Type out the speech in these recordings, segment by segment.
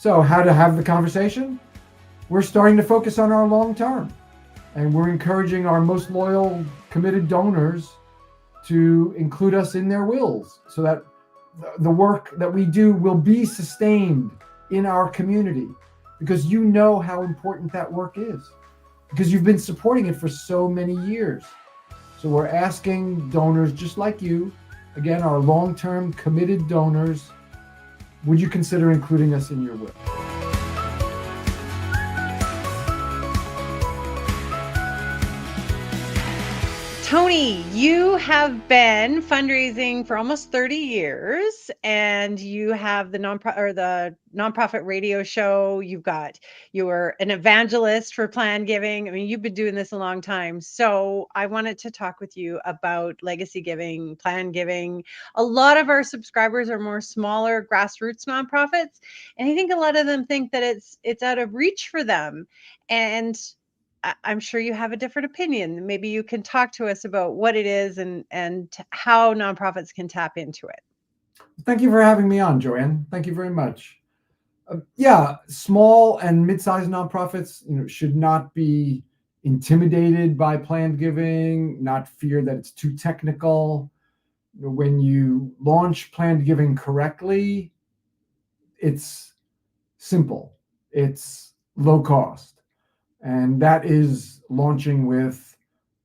So how to have the conversation? We're starting to focus on our long term, and we're encouraging our most loyal, committed donors to include us in their wills so that the work that we do will be sustained in our community, because you know how important that work is, because you've been supporting it for so many years. So we're asking donors just like you, again, our long-term committed donors, would you consider including us in your will? Tony, you have been fundraising for almost 30 years, and you have the nonprofit radio show. You're an evangelist for plan giving. I mean, you've been doing this a long time. So I wanted to talk with you about legacy giving, plan giving. A lot of our subscribers are more smaller grassroots nonprofits, and I think a lot of them think that it's out of reach for them. And I'm sure you have a different opinion. Maybe you can talk to us about what it is and how nonprofits can tap into it. Thank you for having me on, Joanne. Thank you very much. Yeah, small and mid-sized nonprofits, should not be intimidated by planned giving, not fear that it's too technical. When you launch planned giving correctly, it's simple, it's low cost. And that is launching with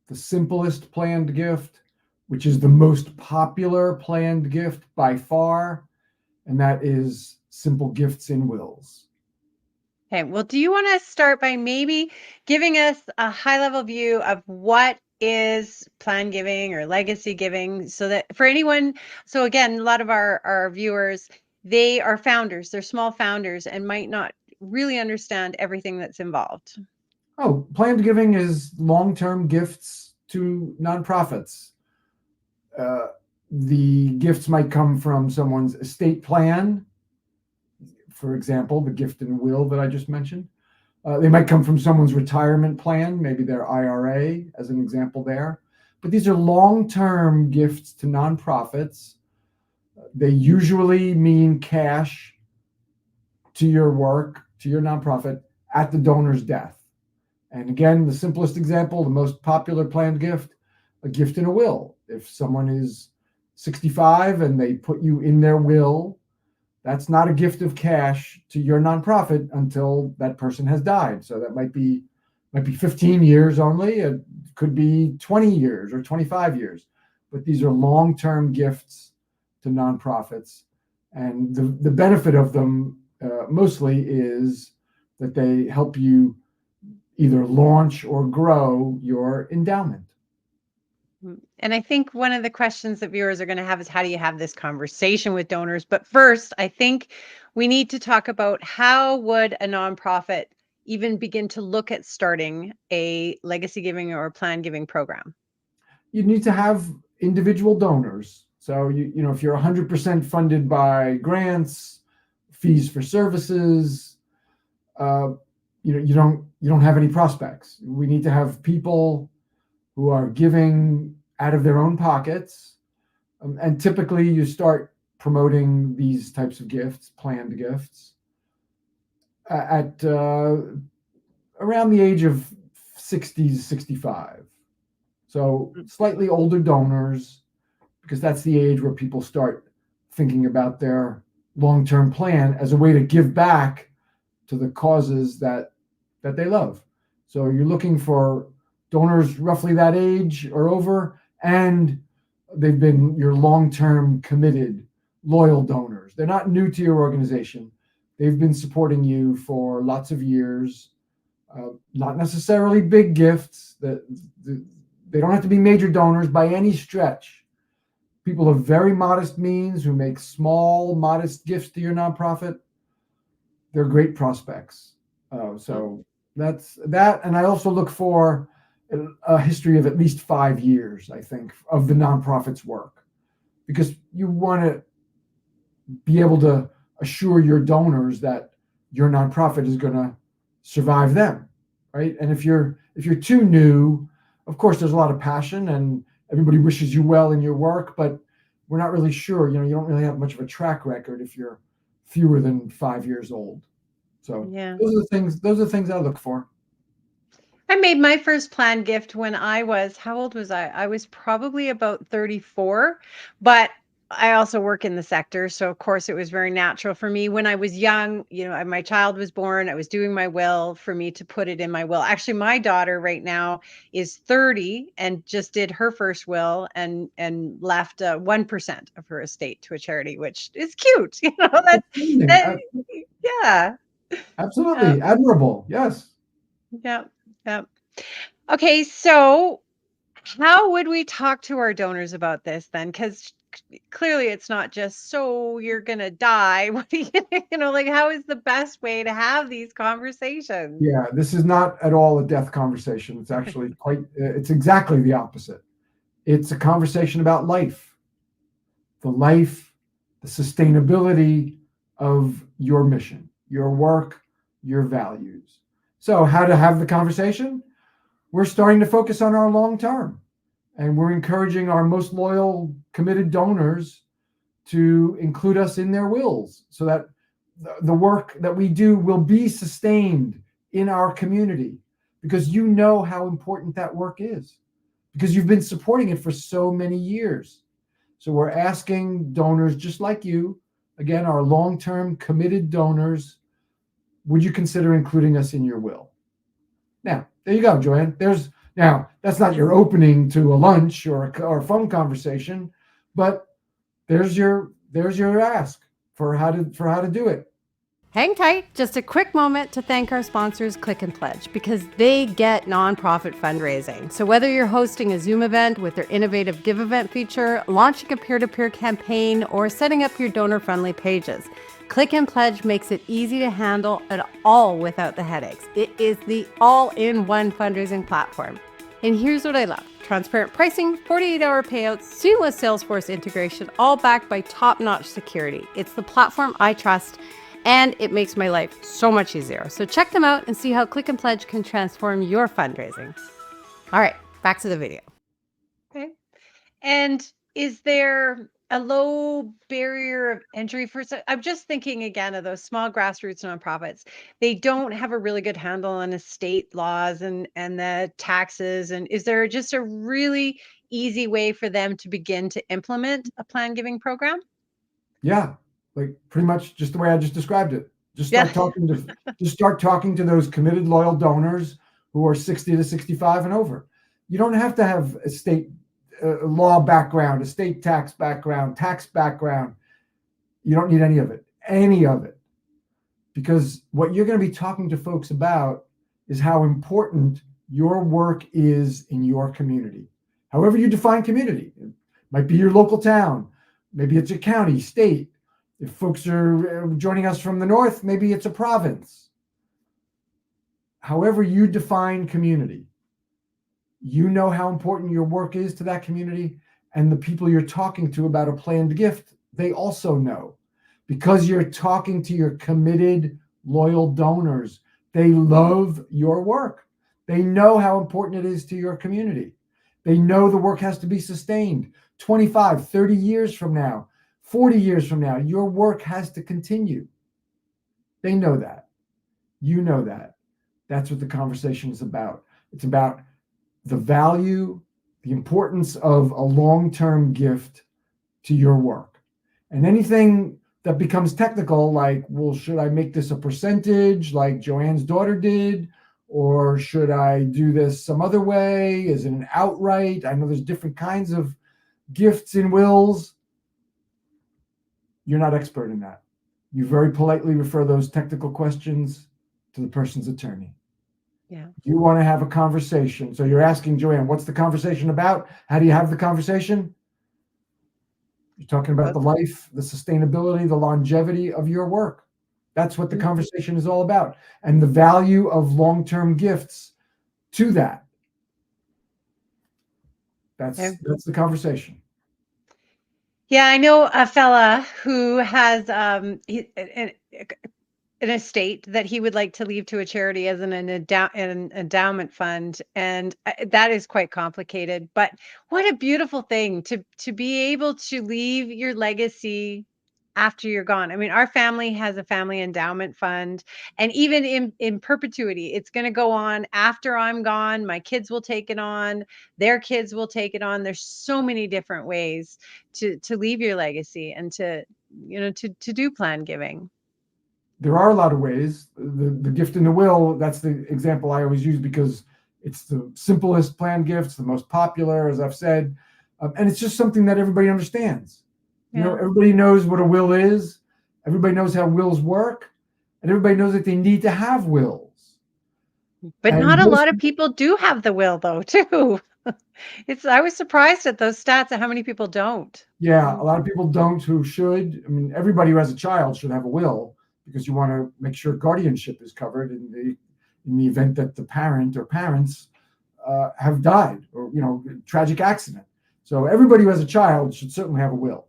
the simplest planned gift, which is the most popular planned gift by far, and that is simple gifts in wills. Okay, well, do you want to start by maybe giving us a high-level view of what is plan giving or legacy giving, so that for anyone, so again, a lot of our viewers, they are founders, they're small founders and might not really understand everything that's involved. Oh, planned giving is long-term gifts to nonprofits. The gifts might come from someone's estate plan, for example, the gift in will that I just mentioned. They might come from someone's retirement plan, maybe their IRA as an example there. But these are long-term gifts to nonprofits. They usually mean cash to your work, to your nonprofit, at the donor's death. And again, the simplest example, the most popular planned gift, a gift in a will. If someone is 65 and they put you in their will, that's not a gift of cash to your nonprofit until that person has died. So that might be 15 years only. It could be 20 years or 25 years. But these are long-term gifts to nonprofits. And the benefit of them mostly is that they help you either launch or grow your endowment. And I think one of the questions that viewers are going to have is, how do you have this conversation with donors? But first, I think we need to talk about, how would a nonprofit even begin to look at starting a legacy giving or plan giving program? You need to have individual donors. So if you're 100% funded by grants, fees for services, you don't have any prospects. We need to have people who are giving out of their own pockets. And typically you start promoting these types of gifts, planned gifts, at around the age of 60 to 65. So slightly older donors, because that's the age where people start thinking about their long-term plan as a way to give back to the causes that they love. So you're looking for donors roughly that age or over, and they've been your long-term committed, loyal donors. They're not new to your organization. They've been supporting you for lots of years. Not necessarily big gifts. They don't have to be major donors by any stretch. People of very modest means who make small, modest gifts to your nonprofit, they're great prospects. So that's that. And I also look for a history of at least 5 years, I think, of the nonprofit's work, because you want to be able to assure your donors that your nonprofit is going to survive them, right? And if you're too new, of course, there's a lot of passion and everybody wishes you well in your work, but we're not really sure. You don't really have much of a track record if you're fewer than 5 years old. So Yeah. those are the things I look for. I made my first planned gift when I was, how old was I? I was probably about 34, but I also work in the sector. So, of course, it was very natural for me when I was young. My child was born, I was doing my will for me to put it in my will. Actually, my daughter right now is 30 and just did her first will and left 1% of her estate to a charity, which is cute. Outstanding. That, yeah. Uh, Absolutely admirable. Yes. yeah. Yeah. Okay, so how would we talk to our donors about this then? Because clearly it's not just so you're gonna die. What are you, like how is the best way to have these conversations? Yeah, this is not at all a death conversation. It's actually it's exactly the opposite. It's a conversation about life, the sustainability of your mission, your work, your values. So, how to have the conversation? We're starting to focus on our long term, and we're encouraging our most loyal, committed donors to include us in their wills so that the work that we do will be sustained in our community, because you know how important that work is, because you've been supporting it for so many years. So we're asking donors just like you, again, our long-term committed donors, would you consider including us in your will? Now, there you go, Joanne. Now that's not your opening to a lunch or a phone conversation, but there's your ask for how to do it. Hang tight, just a quick moment to thank our sponsors, Click and Pledge, because they get nonprofit fundraising. So whether you're hosting a Zoom event with their innovative Give Event feature, launching a peer-to-peer campaign, or setting up your donor-friendly pages, Click and Pledge makes it easy to handle it all without the headaches. It is the all-in-one fundraising platform. And here's what I love. Transparent pricing, 48-hour payouts, seamless Salesforce integration, all backed by top-notch security. It's the platform I trust, and it makes my life so much easier. So check them out and see how Click and Pledge can transform your fundraising. All right, back to the video. Okay. And is there a low barrier of entry for I'm just thinking again of those small grassroots nonprofits. They don't have a really good handle on estate laws and the taxes. And is there just a really easy way for them to begin to implement a plan giving program? Yeah, like pretty much just the way I just described it. Just Yeah. start talking to just start talking to those committed loyal donors who are 60 to 65 and over. You don't have to have a state law background, a state tax background, tax background. You don't need any of it, because what you're going to be talking to folks about is how important your work is in your community. However you define community, it might be your local town, maybe it's a county, state. If folks are joining us from the north, maybe it's a province. However you define community, you know how important your work is to that community, and the people you're talking to about a planned gift, they also know, because you're talking to your committed, loyal donors. They love your work. They know how important it is to your community. They know the work has to be sustained 25, 30 years from now, 40 years from now. Your work has to continue. They know that. You know that. That's what the conversation is about. It's about the value, the importance of a long-term gift to your work. And anything that becomes technical, like, well, should I make this a percentage like Joanne's daughter did? Or should I do this some other way? Is it an outright? I know there's different kinds of gifts in wills. You're not expert in that. You very politely refer those technical questions to the person's attorney. Yeah. You want to have a conversation. So you're asking Joanne, what's the conversation about? How do you have the conversation? You're talking about the life, the sustainability, the longevity of your work. That's what the conversation is all about. And the value of long-term gifts to that. That's the conversation. Yeah, I know a fella who has an estate that he would like to leave to a charity as an endowment fund, and that is quite complicated. But what a beautiful thing to be able to leave your legacy after you're gone. I mean, our family has a family endowment fund, and even in perpetuity, it's going to go on after I'm gone. My kids will take it on, their kids will take it on. There's so many different ways to leave your legacy and to, to do plan giving. There are a lot of ways. The gift in the will, that's the example I always use because it's the simplest planned gifts, the most popular, as I've said. And it's just something that everybody understands. Yeah. Everybody knows what a will is. Everybody knows how wills work. And everybody knows that they need to have wills. But And not a most lot of people do have the will, though, too. I was surprised at those stats at how many people don't. Yeah, a lot of people don't who should. I mean, everybody who has a child should have a will because you want to make sure guardianship is covered in the event that the parent or parents have died or, tragic accident. So everybody who has a child should certainly have a will.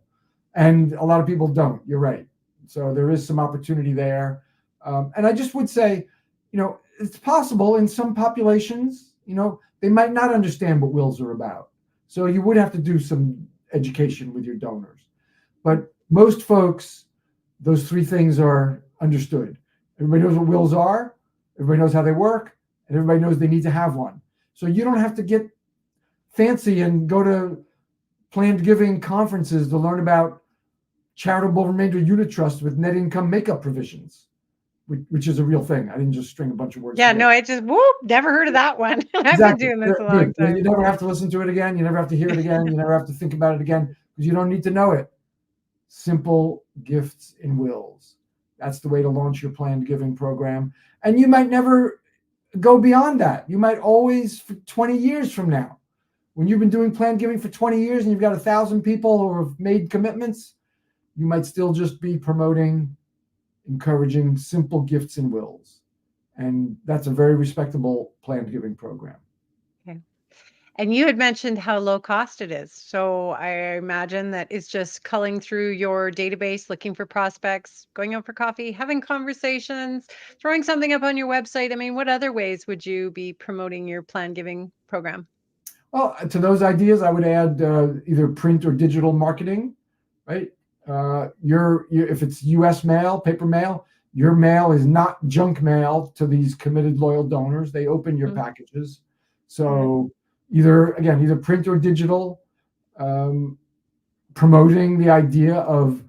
And a lot of people don't. You're right. So there is some opportunity there. And I just would say, it's possible in some populations, they might not understand what wills are about. So you would have to do some education with your donors. But most folks, those three things are understood. Everybody knows what wills are, everybody knows how they work, and everybody knows they need to have one. So you don't have to get fancy and go to planned giving conferences to learn about charitable remainder unit trust with net income makeup provisions, which is a real thing. I didn't just string a bunch of words Yeah, together. no, I just never heard of that one. I've been doing this a long time. You never have to listen to it again. You never have to hear it again. You never have to think about it again because you don't need to know it. Simple gifts and wills. That's the way to launch your planned giving program. And you might never go beyond that. You might always, for 20 years from now, when you've been doing planned giving for 20 years and you've got 1,000 people who have made commitments, you might still just be promoting, encouraging simple gifts and wills. And that's a very respectable planned giving program. Okay. And you had mentioned how low cost it is. So I imagine that it's just culling through your database, looking for prospects, going out for coffee, having conversations, throwing something up on your website. I mean, what other ways would you be promoting your planned giving program? Well, to those ideas, I would add either print or digital marketing, right? If it's U.S. mail, paper mail, your mail is not junk mail to these committed loyal donors. They open your packages. So either print or digital, promoting the idea of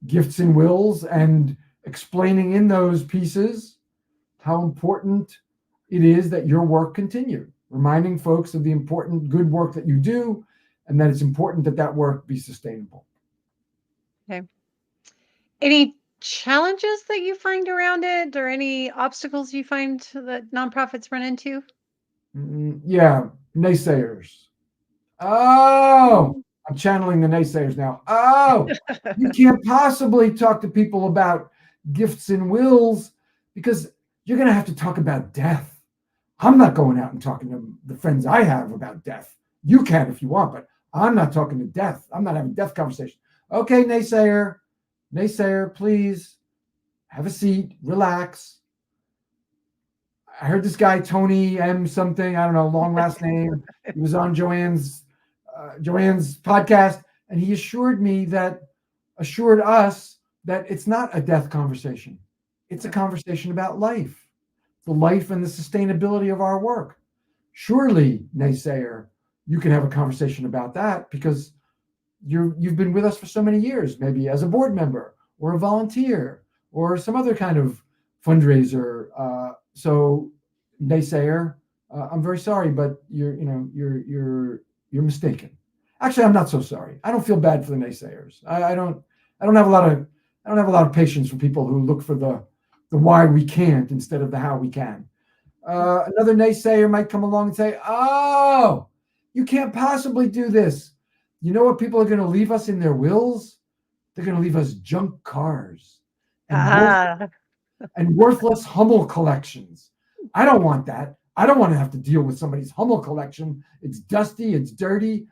gifts and wills and explaining in those pieces how important it is that your work continue, reminding folks of the important good work that you do and that it's important that that work be sustainable. Okay. Any challenges that you find around it or any obstacles you find that nonprofits run into? Yeah, naysayers. Oh, I'm channeling the naysayers now. Oh, you can't possibly talk to people about gifts and wills because you're going to have to talk about death. I'm not going out and talking to the friends I have about death. You can if you want, but I'm not talking to death. I'm not having death conversation. Okay, naysayer, please have a seat, relax. I heard this guy, Tony M something, I don't know, long last name. He was on Joanne's podcast, and he assured us that it's not a death conversation. It's a conversation about life, the life and the sustainability of our work. Surely, naysayer, you can have a conversation about that because you've been with us for so many years, maybe as a board member or a volunteer or some other kind of fundraiser. So, naysayer, I'm very sorry, but you're mistaken. Actually, I'm not so sorry. I don't feel bad for the naysayers. I don't have a lot of patience for people who look for the why we can't instead of the how we can. Another naysayer might come along and say, "Oh, you can't possibly do this." You know what people are going to leave us in their wills? They're going to leave us junk cars and worthless Hummel collections. I don't want that. I don't want to have to deal with somebody's Hummel collection. It's dusty. It's dirty.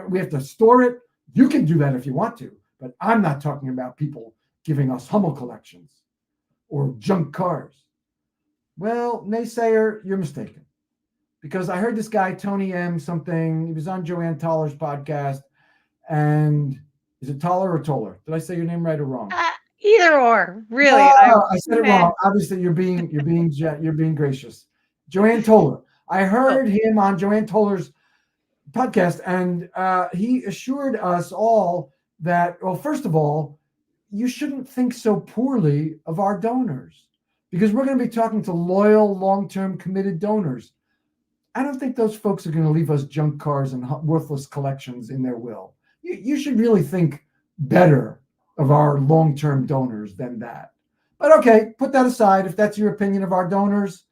We have to store it. You can do that if you want to, but I'm not talking about people giving us Hummel collections or junk cars. Well, naysayer, you're mistaken. Because I heard this guy, Tony M something, he was on Joanne Toller's podcast. And is it Toller or Toller? Did I say your name right or wrong? Either or, really. No, I said it man. wrong. Obviously, you're being gracious. Joanne Toller. I heard him on Joanne Toller's podcast, and he assured us all that, well, first of all, you shouldn't think so poorly of our donors, because we're going to be talking to loyal, long-term, committed donors. I don't think those folks are going to leave us junk cars and worthless collections in their will. You should really think better of our long-term donors than that. But okay, put that aside. If that's your opinion of our donors,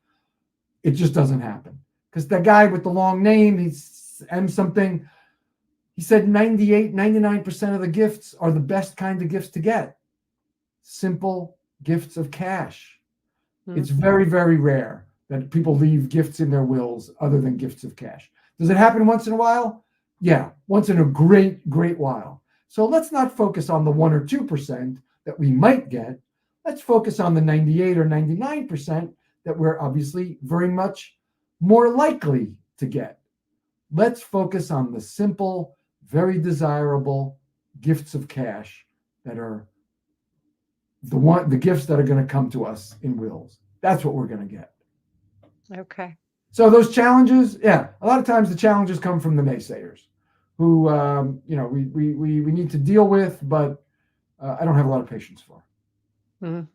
it just doesn't happen. Because the guy with the long name, he's M something, he said 99% of the gifts are the best kind of gifts to get. Simple gifts of cash. Mm-hmm. It's very, very rare that people leave gifts in their wills other than gifts of cash. Does it happen once in a while? Yeah, once in a great, great while. So let's not focus on the 1 or 2% that we might get. Let's focus on the 98 or 99% that we're obviously very much more likely to get. Let's focus on the simple, very desirable gifts of cash that are the gifts that are going to come to us in wills. That's what we're going to get. Okay. So those challenges, yeah, a lot of times the challenges come from the naysayers, who we need to deal with, but I don't have a lot of patience for. Mm-hmm.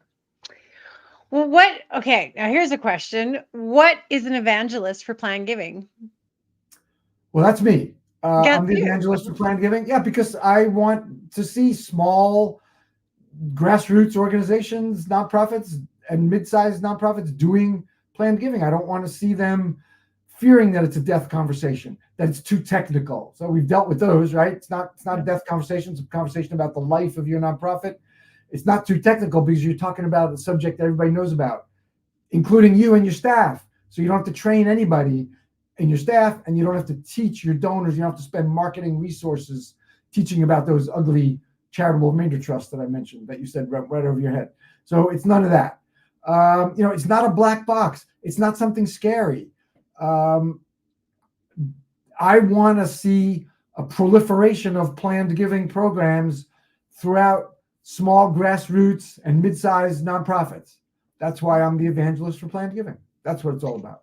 Well, okay, now here's a question. What is an evangelist for planned giving? Well, that's me. I'm the evangelist for planned giving. Yeah, because I want to see small grassroots organizations, nonprofits, and mid-sized nonprofits doing planned giving. I don't want to see them fearing that it's a death conversation, that it's too technical. So we've dealt with those, right? It's not a death conversation. It's a conversation about the life of your nonprofit. It's not too technical because you're talking about a subject that everybody knows about, including you and your staff. So you don't have to train anybody in your staff, and you don't have to teach your donors. You don't have to spend marketing resources teaching about those ugly charitable remainder trusts that I mentioned that you said right over your head. So it's none of that. It's not a black box. It's not something scary. I want to see a proliferation of planned giving programs throughout small grassroots and mid-sized nonprofits. That's why I'm the evangelist for planned giving. That's what it's all about.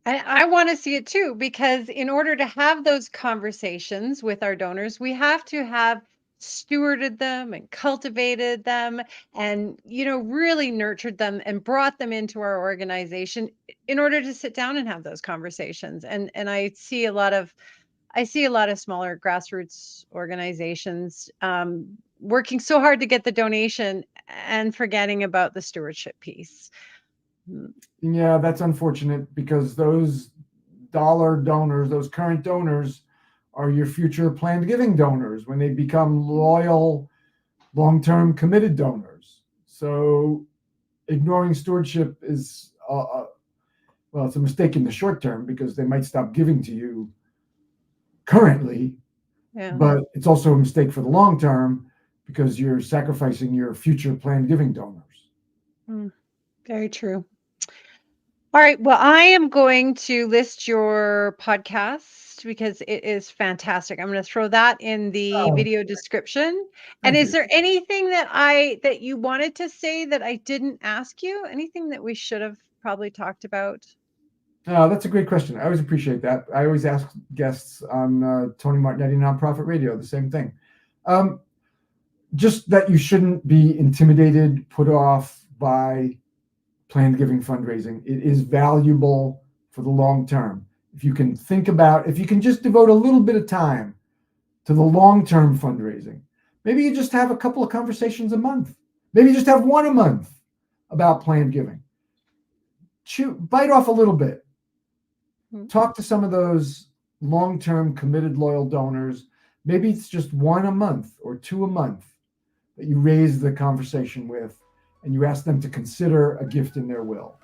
I want to see it too, because in order to have those conversations with our donors, we have to have stewarded them and cultivated them and, really nurtured them and brought them into our organization in order to sit down and have those conversations. And I see a lot of smaller grassroots organizations working so hard to get the donation and forgetting about the stewardship piece. Yeah, that's unfortunate, because those dollar donors, those current donors, are your future planned giving donors when they become loyal, long-term committed donors. So ignoring stewardship is, it's a mistake in the short term, because they might stop giving to you currently, but it's also a mistake for the long term, because you're sacrificing your future planned giving donors. Very true. All right. Well, I am going to list your podcast because it is fantastic. I'm going to throw that in the video description. And is there anything that you wanted to say that I didn't ask you? Anything that we should have probably talked about? That's a great question. I always appreciate that. I always ask guests on Tony Martignetti Nonprofit Radio the same thing. Just that you shouldn't be intimidated, put off by planned giving fundraising. It is valuable for the long term. If you can just devote a little bit of time to the long-term fundraising, maybe you just have a couple of conversations a month. Maybe you just have one a month about planned giving. Bite off a little bit. Talk to some of those long-term committed loyal donors. Maybe it's just one a month or two a month that you raise the conversation with, and you ask them to consider a gift in their will.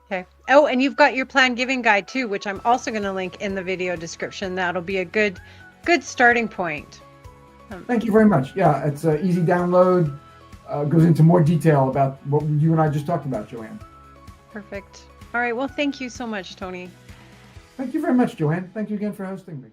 Okay. Oh, and you've got your planned giving guide too, which I'm also going to link in the video description. That'll be a good starting point. Thank you very much. Yeah, it's an easy download. Goes into more detail about what you and I just talked about, Joanne. Perfect. All right. Well, thank you so much, Tony. Thank you very much, Joanne. Thank you again for hosting me.